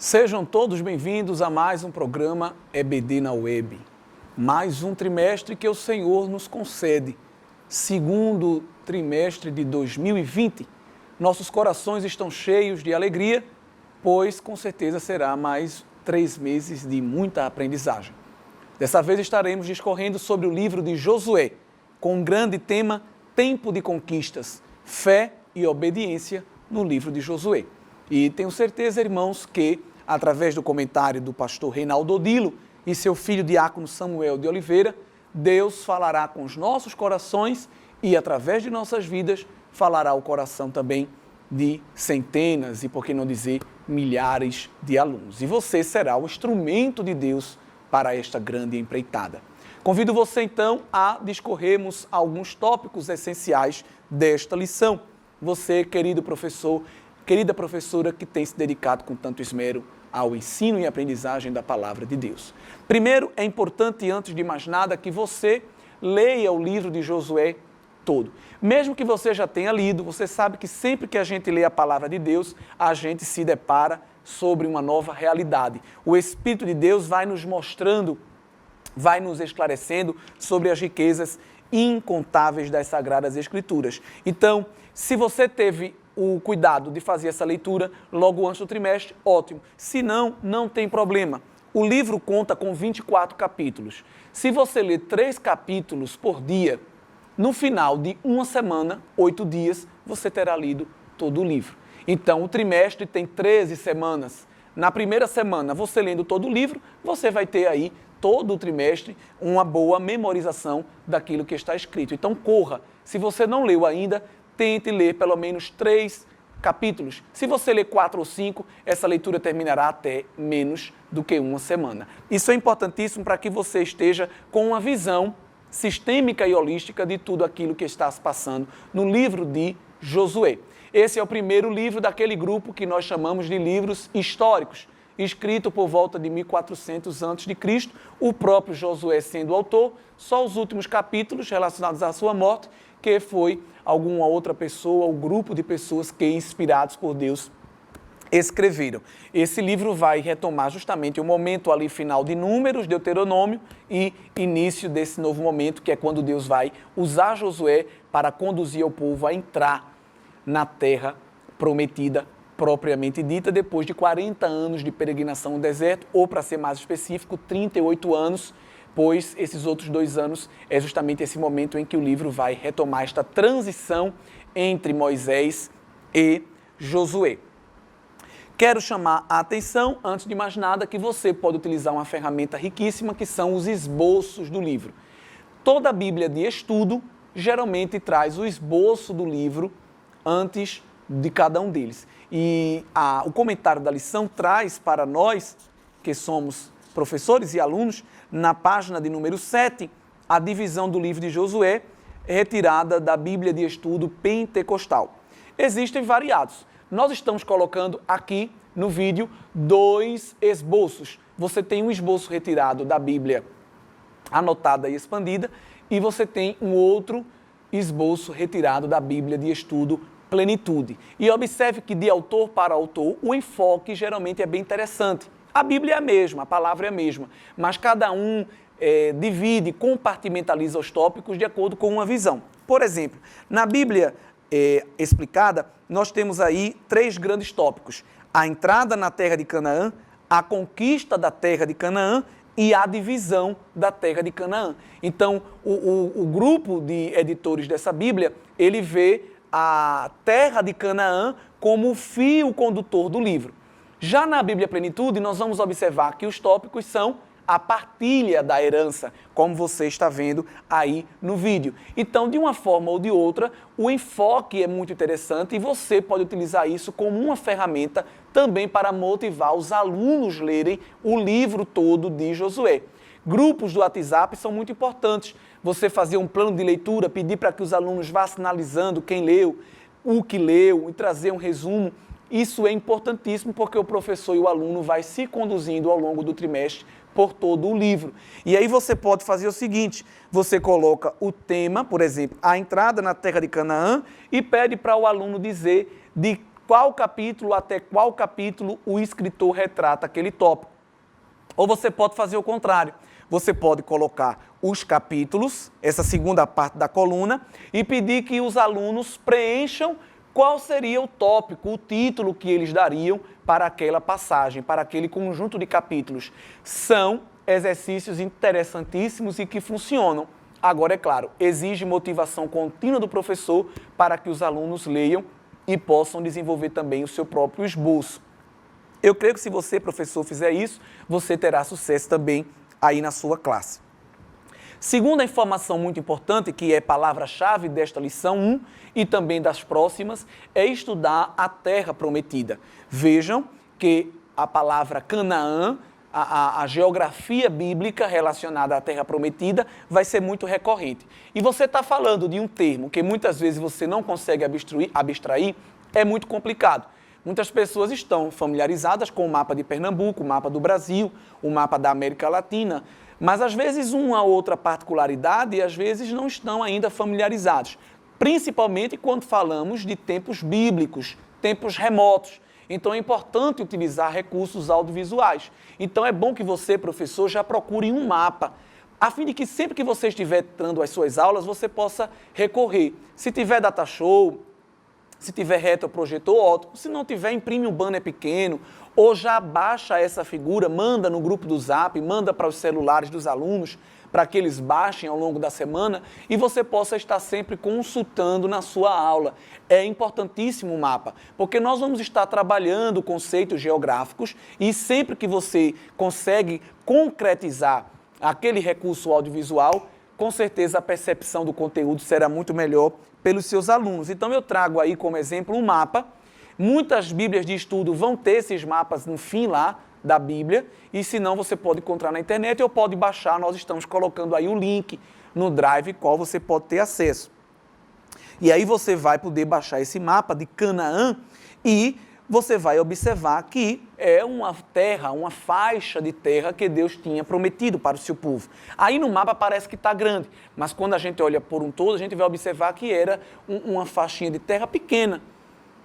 Sejam todos bem-vindos a mais um programa EBD na Web. Mais um trimestre que o Senhor nos concede. Segundo trimestre de 2020. Nossos corações estão cheios de alegria, pois com certeza será mais 3 meses de muita aprendizagem. Dessa vez estaremos discorrendo sobre o livro de Josué, com um grande tema, Tempo de Conquistas, Fé e Obediência no livro de Josué. E tenho certeza, irmãos, que através do comentário do pastor Reinaldo Odilo e seu filho diácono Samuel de Oliveira, Deus falará com os nossos corações e através de nossas vidas falará o coração também de centenas e, por que não dizer, milhares de alunos. E você será o instrumento de Deus para esta grande empreitada. Convido você então a discorrermos alguns tópicos essenciais desta lição. Você, querido professor, querida professora que tem se dedicado com tanto esmero ao ensino e aprendizagem da palavra de Deus. Primeiro, é importante, antes de mais nada, que você leia o livro de Josué todo. Mesmo que você já tenha lido, você sabe que sempre que a gente lê a palavra de Deus, a gente se depara sobre uma nova realidade. O Espírito de Deus vai nos mostrando, vai nos esclarecendo sobre as riquezas incontáveis das Sagradas Escrituras. Então, se você teve o cuidado de fazer essa leitura logo antes do trimestre, ótimo. Se não, não tem problema. O livro conta com 24 capítulos. Se você ler 3 capítulos por dia, no final de uma semana, 8 dias, você terá lido todo o livro. Então, o trimestre tem 13 semanas. Na primeira semana, você lendo todo o livro, você vai ter aí todo o trimestre uma boa memorização daquilo que está escrito. Então, corra. Se você não leu ainda, tente ler pelo menos 3 capítulos. Se você ler 4 ou 5, essa leitura terminará até menos do que uma semana. Isso é importantíssimo para que você esteja com uma visão sistêmica e holística de tudo aquilo que está se passando no livro de Josué. Esse é o primeiro livro daquele grupo que nós chamamos de livros históricos, escrito por volta de 1400 a.C., o próprio Josué sendo o autor, só os últimos capítulos relacionados à sua morte, que foi alguma outra pessoa, ou grupo de pessoas que, inspirados por Deus, escreveram. Esse livro vai retomar justamente o momento ali final de Números, Deuteronômio e início desse novo momento, que é quando Deus vai usar Josué para conduzir o povo a entrar na terra prometida, propriamente dita, depois de 40 anos de peregrinação no deserto, ou para ser mais específico, 38 anos, pois esses outros 2 anos é justamente esse momento em que o livro vai retomar esta transição entre Moisés e Josué. Quero chamar a atenção, antes de mais nada, que você pode utilizar uma ferramenta riquíssima, que são os esboços do livro. Toda a Bíblia de estudo geralmente traz o esboço do livro antes de cada um deles. E o comentário da lição traz para nós, que somos professores e alunos, na página de número 7, a divisão do livro de Josué, retirada da Bíblia de Estudo Pentecostal. Existem variados. Nós estamos colocando aqui no vídeo 2 esboços. Você tem um esboço retirado da Bíblia anotada e expandida, e você tem um outro esboço retirado da Bíblia de Estudo Plenitude. E observe que de autor para autor, o enfoque geralmente é bem interessante. A Bíblia é a mesma, a palavra é a mesma, mas cada um divide, compartimentaliza os tópicos de acordo com uma visão. Por exemplo, na Bíblia explicada, nós temos aí 3 grandes tópicos: a entrada na terra de Canaã, a conquista da terra de Canaã e a divisão da terra de Canaã. Então, o grupo de editores dessa Bíblia, ele vê a terra de Canaã como o fio condutor do livro. Já na Bíblia Plenitude, nós vamos observar que os tópicos são a partilha da herança, como você está vendo aí no vídeo. Então, de uma forma ou de outra, o enfoque é muito interessante e você pode utilizar isso como uma ferramenta também para motivar os alunos a lerem o livro todo de Josué. Grupos do WhatsApp são muito importantes. Você fazer um plano de leitura, pedir para que os alunos vá sinalizando quem leu, o que leu e trazer um resumo. Isso é importantíssimo porque o professor e o aluno vai se conduzindo ao longo do trimestre por todo o livro. E aí você pode fazer o seguinte: você coloca o tema, por exemplo, a entrada na terra de Canaã, e pede para o aluno dizer de qual capítulo até qual capítulo o escritor retrata aquele tópico. Ou você pode fazer o contrário. Você pode colocar os capítulos, essa segunda parte da coluna, e pedir que os alunos preencham qual seria o tópico, o título que eles dariam para aquela passagem, para aquele conjunto de capítulos. São exercícios interessantíssimos e que funcionam. Agora, é claro, exige motivação contínua do professor para que os alunos leiam e possam desenvolver também o seu próprio esboço. Eu creio que se você, professor, fizer isso, você terá sucesso também aí na sua classe. Segunda informação muito importante, que é palavra-chave desta lição 1 e também das próximas, é estudar a terra prometida. Vejam que a palavra Canaã, a geografia bíblica relacionada à terra prometida vai ser muito recorrente. E você está falando de um termo que muitas vezes você não consegue abstrair, é muito complicado. Muitas pessoas estão familiarizadas com o mapa de Pernambuco, o mapa do Brasil, o mapa da América Latina, mas às vezes uma outra particularidade e às vezes não estão ainda familiarizados, principalmente quando falamos de tempos bíblicos, tempos remotos. Então é importante utilizar recursos audiovisuais. Então é bom que você, professor, já procure um mapa, a fim de que sempre que você estiver dando as suas aulas, você possa recorrer. Se tiver data show, se tiver retroprojetor, ótimo. Se não tiver, imprime um banner pequeno ou já baixa essa figura, manda no grupo do Zap, manda para os celulares dos alunos, para que eles baixem ao longo da semana e você possa estar sempre consultando na sua aula. É importantíssimo o mapa, porque nós vamos estar trabalhando conceitos geográficos e sempre que você consegue concretizar aquele recurso audiovisual, com certeza a percepção do conteúdo será muito melhor pelos seus alunos. Então eu trago aí como exemplo um mapa. Muitas bíblias de estudo vão ter esses mapas no fim lá da Bíblia, e se não você pode encontrar na internet ou pode baixar, nós estamos colocando aí o link no Drive, qual você pode ter acesso. E aí você vai poder baixar esse mapa de Canaã e você vai observar que é uma terra, uma faixa de terra que Deus tinha prometido para o seu povo. Aí no mapa parece que está grande, mas quando a gente olha por um todo, a gente vai observar que era uma faixinha de terra pequena.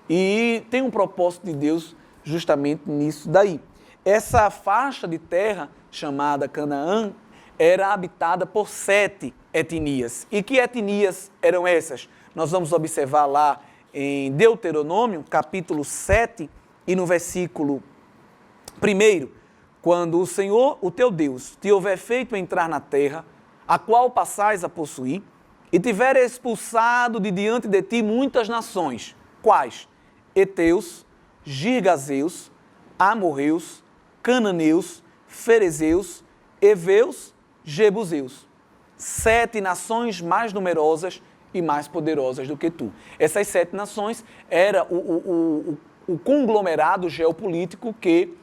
E tem um propósito de Deus justamente nisso daí. Essa faixa de terra, chamada Canaã, era habitada por 7 etnias. E que etnias eram essas? Nós vamos observar lá em Deuteronômio, capítulo 7, e no versículo 1, quando o Senhor, o teu Deus, te houver feito entrar na terra, a qual passais a possuir, e tiver expulsado de diante de ti muitas nações. Quais? Heteus, Girgazeus, Amorreus, Cananeus, Ferezeus, Heveus, Jebuseus. 7 nações mais numerosas e mais poderosas do que tu. Essas 7 nações era o conglomerado geopolítico que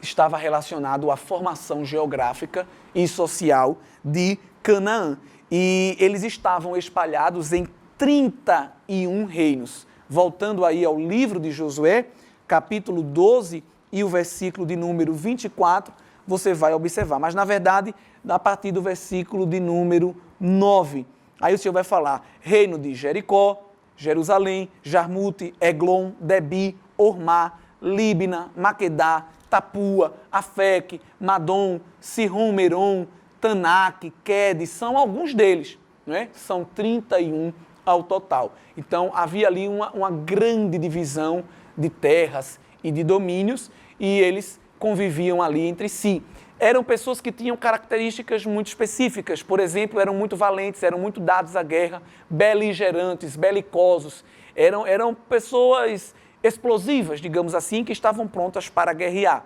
estava relacionado à formação geográfica e social de Canaã. E eles estavam espalhados em 31 reinos. Voltando aí ao livro de Josué, capítulo 12 e o versículo de número 24, você vai observar. Mas, na verdade, a partir do versículo de número 9. Aí o Senhor vai falar, reino de Jericó, Jerusalém, Jarmute, Eglon, Debi, Ormá, Líbina, Maquedá, Tapua, Afeque, Madom, Sihon, Meron, Tanak, Quede, são alguns deles, não é? São 31 ao total. Então, havia ali uma grande divisão de terras e de domínios e eles conviviam ali entre si. Eram pessoas que tinham características muito específicas, por exemplo, eram muito valentes, eram muito dados à guerra, beligerantes, belicosos, eram pessoas explosivas, digamos assim, que estavam prontas para guerrear.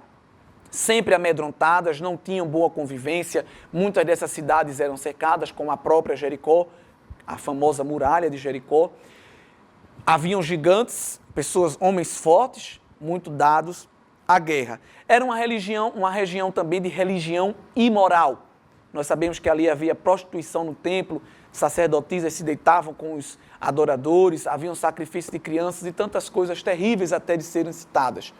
Sempre amedrontadas, não tinham boa convivência, muitas dessas cidades eram cercadas, como a própria Jericó, a famosa muralha de Jericó. Haviam gigantes, pessoas, homens fortes, muito dados à guerra. Era uma região também de religião imoral. Nós sabemos que ali havia prostituição no templo, sacerdotisas se deitavam com os adoradores, haviam sacrifício de crianças e tantas coisas terríveis até de serem citadas.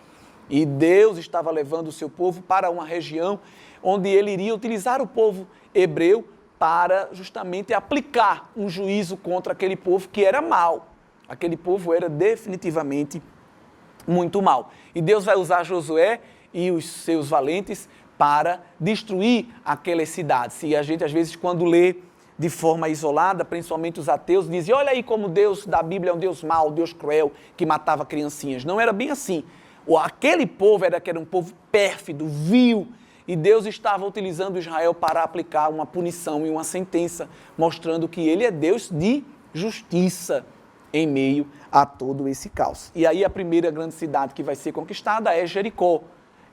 E Deus estava levando o seu povo para uma região onde ele iria utilizar o povo hebreu para justamente aplicar um juízo contra aquele povo que era mau, Aquele povo era definitivamente muito mau. E Deus vai usar Josué e os seus valentes para destruir aquelas cidades. E a gente, às vezes, quando lê de forma isolada, principalmente os ateus, dizem, olha aí como Deus da Bíblia é um Deus mau, um Deus cruel, que matava criancinhas. Não era bem assim. Aquele povo era um povo pérfido, vil, e Deus estava utilizando Israel para aplicar uma punição e uma sentença, mostrando que ele é Deus de justiça em meio a todo esse caos. E aí a primeira grande cidade que vai ser conquistada é Jericó.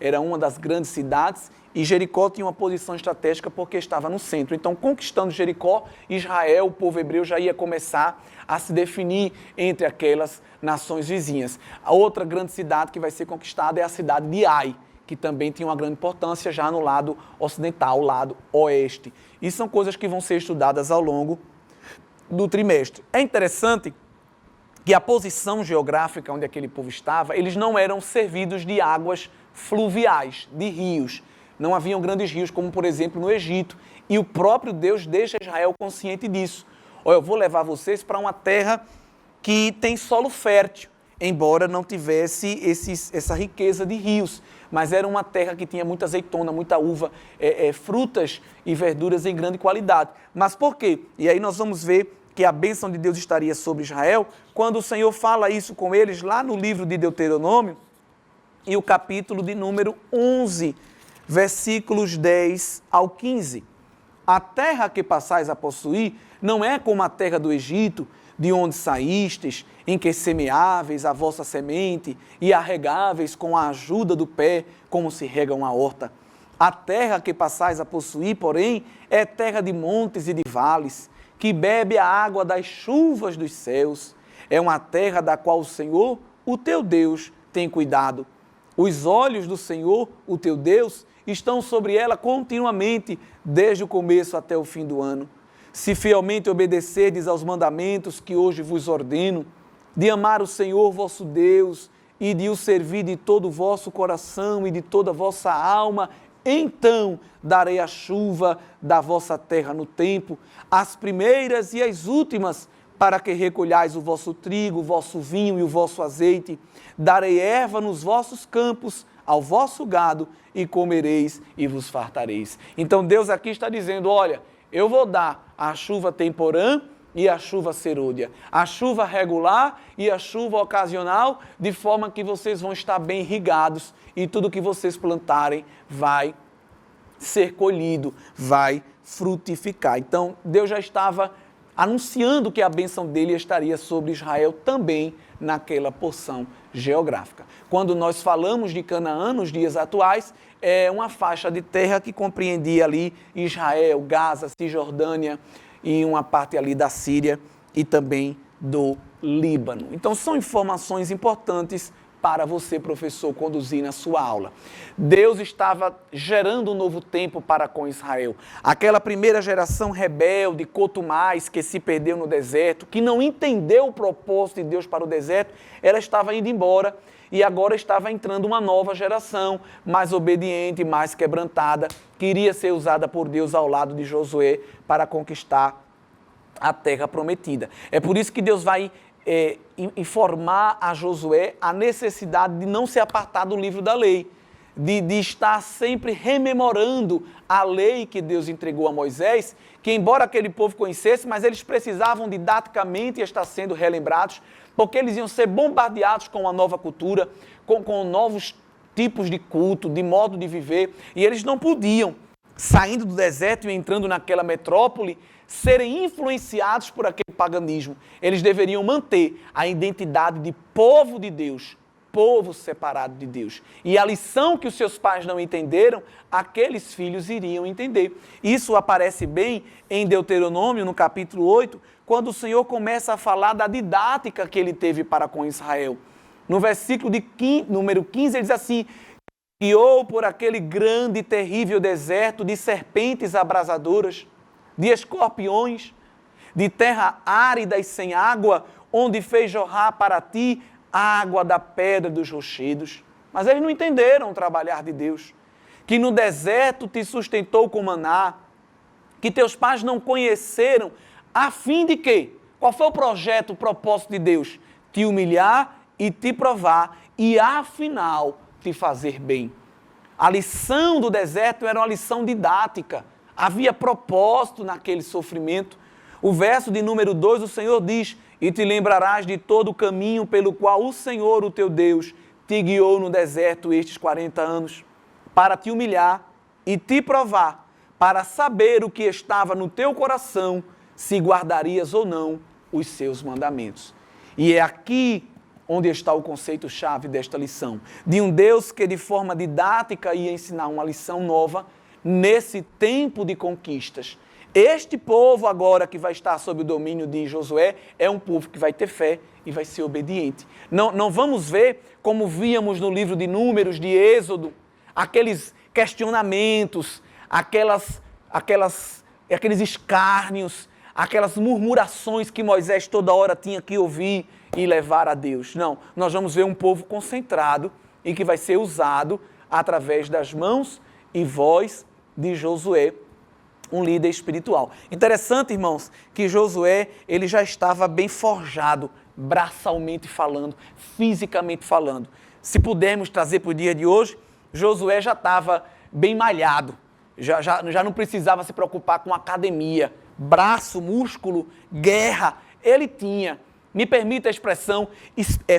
Era uma das grandes cidades e Jericó tinha uma posição estratégica porque estava no centro. Então, conquistando Jericó, Israel, o povo hebreu, já ia começar a se definir entre aquelas nações vizinhas. A outra grande cidade que vai ser conquistada é a cidade de Ai, que também tinha uma grande importância já no lado ocidental, lado oeste. E são coisas que vão ser estudadas ao longo do trimestre. É interessante que a posição geográfica onde aquele povo estava, eles não eram servidos de águas fluviais, de rios. Não haviam grandes rios, como por exemplo no Egito. E o próprio Deus deixa Israel consciente disso. Olha, eu vou levar vocês para uma terra que tem solo fértil, embora não tivesse essa riqueza de rios. Mas era uma terra que tinha muita azeitona, muita uva, frutas e verduras em grande qualidade. Mas por quê? E aí nós vamos ver que a bênção de Deus estaria sobre Israel, quando o Senhor fala isso com eles lá no livro de Deuteronômio, e o capítulo de número 11, versículos 10 ao 15. A terra que passais a possuir não é como a terra do Egito, de onde saístes, em que semeáveis a vossa semente e a regáveis com a ajuda do pé, como se rega uma horta. A terra que passais a possuir, porém, é terra de montes e de vales, que bebe a água das chuvas dos céus. É uma terra da qual o Senhor, o teu Deus, tem cuidado. Os olhos do Senhor, o teu Deus, estão sobre ela continuamente, desde o começo até o fim do ano. Se fielmente obedecerdes aos mandamentos que hoje vos ordeno, de amar o Senhor vosso Deus e de o servir de todo o vosso coração e de toda a vossa alma, então darei a chuva da vossa terra no tempo, as primeiras e as últimas, para que recolhais o vosso trigo, o vosso vinho e o vosso azeite. Darei erva nos vossos campos, ao vosso gado, e comereis e vos fartareis. Então Deus aqui está dizendo, olha, eu vou dar a chuva temporã e a chuva serôdia, a chuva regular e a chuva ocasional, de forma que vocês vão estar bem irrigados e tudo que vocês plantarem vai ser colhido, vai frutificar. Então, Deus já estava anunciando que a bênção dele estaria sobre Israel também naquela porção geográfica. Quando nós falamos de Canaã nos dias atuais, é uma faixa de terra que compreendia ali Israel, Gaza, Cisjordânia e uma parte ali da Síria e também do Líbano. Então são informações importantes para você, professor, conduzir na sua aula. Deus estava gerando um novo tempo para com Israel. Aquela primeira geração rebelde, cotumaz, que se perdeu no deserto, que não entendeu o propósito de Deus para o deserto, ela estava indo embora e agora estava entrando uma nova geração, mais obediente, mais quebrantada, que iria ser usada por Deus ao lado de Josué para conquistar a terra prometida. É por isso que Deus vai informar a Josué a necessidade de não se apartar do livro da lei, de estar sempre rememorando a lei que Deus entregou a Moisés, que embora aquele povo conhecesse, mas eles precisavam didaticamente estar sendo relembrados, porque eles iam ser bombardeados com uma nova cultura, com novos tipos de culto, de modo de viver, e eles não podiam, saindo do deserto e entrando naquela metrópole, serem influenciados por aquele paganismo. Eles deveriam manter a identidade de povo de Deus, povo separado de Deus. E a lição que os seus pais não entenderam, aqueles filhos iriam entender. Isso aparece bem em Deuteronômio, no capítulo 8, quando o Senhor começa a falar da didática que ele teve para com Israel. No versículo número 15, ele diz assim: guiou por aquele grande e terrível deserto de serpentes abrasadoras, de escorpiões, de terra árida e sem água, onde fez jorrar para ti água da pedra dos rochedos. Mas eles não entenderam o trabalhar de Deus. Que no deserto te sustentou com maná, que teus pais não conheceram, a fim de que, Qual foi o projeto, o propósito de Deus? Te humilhar e te provar e, afinal, te fazer bem. A lição do deserto era uma lição didática. Havia propósito naquele sofrimento. O verso de número 2, o Senhor diz: e te lembrarás de todo o caminho pelo qual o Senhor, o teu Deus, te guiou no deserto estes 40 anos, para te humilhar e te provar, para saber o que estava no teu coração, se guardarias ou não os seus mandamentos. E é aqui onde está o conceito-chave desta lição, de um Deus que de forma didática ia ensinar uma lição nova nesse tempo de conquistas. Este povo agora que vai estar sob o domínio de Josué é um povo que vai ter fé e vai ser obediente. Não vamos ver como víamos no livro de Números, de Êxodo, aqueles questionamentos, aqueles escárnios, aquelas murmurações que Moisés toda hora tinha que ouvir e levar a Deus. Não, nós vamos ver um povo concentrado e que vai ser usado através das mãos e voz de Josué, um líder espiritual. Interessante, irmãos, que Josué, ele já estava bem forjado, braçalmente falando, fisicamente falando. Se pudermos trazer para o dia de hoje, Josué já estava bem malhado, já não precisava se preocupar com academia, braço, músculo, guerra, ele tinha. Me permita a expressão,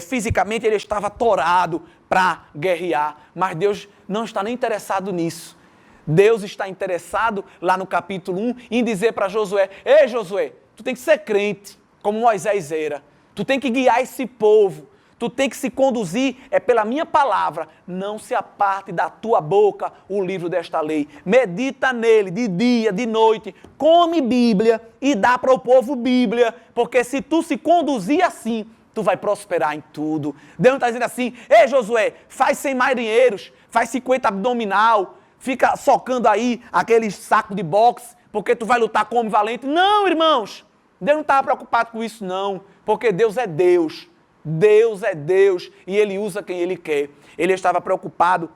fisicamente ele estava torado para guerrear, mas Deus não está nem interessado nisso. Deus está interessado, lá no capítulo 1, em dizer para Josué: ei Josué, tu tem que ser crente, como Moisés era. Tu tem que guiar esse povo. Tu tem que se conduzir, pela minha palavra. Não se aparte da tua boca o livro desta lei. Medita nele de dia, de noite. Come Bíblia e dá para o povo Bíblia. Porque se tu se conduzir assim, tu vai prosperar em tudo. Deus está dizendo assim: ei Josué, faz 100 marinheiros, faz 50 abdominal, fica socando aí aqueles sacos de boxe, porque tu vai lutar como valente. Não, irmãos, Deus não estava preocupado com isso não, porque Deus é Deus. Deus é Deus e Ele usa quem Ele quer. Ele estava preocupado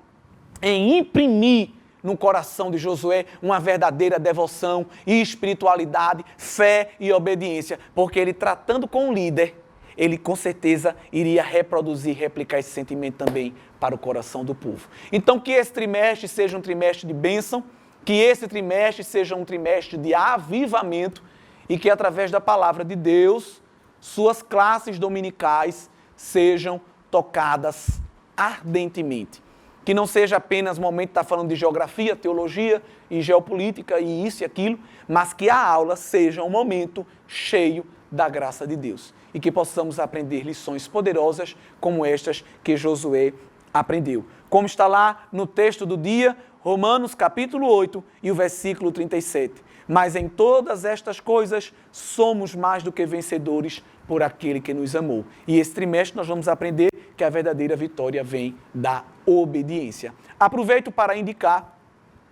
em imprimir no coração de Josué uma verdadeira devoção e espiritualidade, fé e obediência, porque ele tratando com o líder, ele com certeza iria replicar esse sentimento também para o coração do povo. Então que esse trimestre seja um trimestre de bênção, que esse trimestre seja um trimestre de avivamento e que através da palavra de Deus, suas classes dominicais sejam tocadas ardentemente. Que não seja apenas momento de estar falando de geografia, teologia e geopolítica e isso e aquilo, mas que a aula seja um momento cheio da graça de Deus. E que possamos aprender lições poderosas como estas que Josué aprendeu. Como está lá no texto do dia, Romanos capítulo 8 e o versículo 37. Mas em todas estas coisas somos mais do que vencedores por aquele que nos amou. E esse trimestre nós vamos aprender que a verdadeira vitória vem da obediência. Aproveito para indicar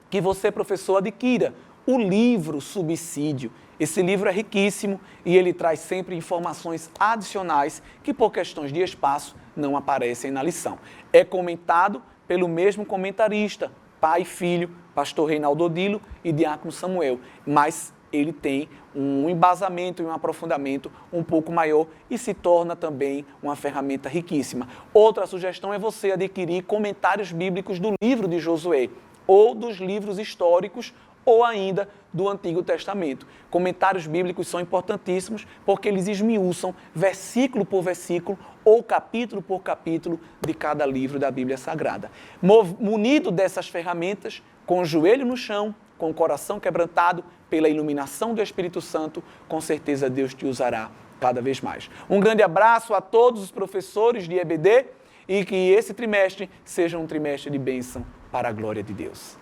que você, professor, adquira o livro Subsídio. Esse livro é riquíssimo e ele traz sempre informações adicionais que por questões de espaço não aparecem na lição. É comentado pelo mesmo comentarista, pai e filho, pastor Reinaldo Odilo e diácono Samuel, mas ele tem um embasamento e um aprofundamento um pouco maior e se torna também uma ferramenta riquíssima. Outra sugestão é você adquirir comentários bíblicos do livro de Josué, ou dos livros históricos, ou ainda do Antigo Testamento. Comentários bíblicos são importantíssimos porque eles esmiuçam versículo por versículo ou capítulo por capítulo de cada livro da Bíblia Sagrada. Munido dessas ferramentas, com o joelho no chão, com o coração quebrantado, pela iluminação do Espírito Santo, com certeza Deus te usará cada vez mais. Um grande abraço a todos os professores de EBD e que esse trimestre seja um trimestre de bênção para a glória de Deus.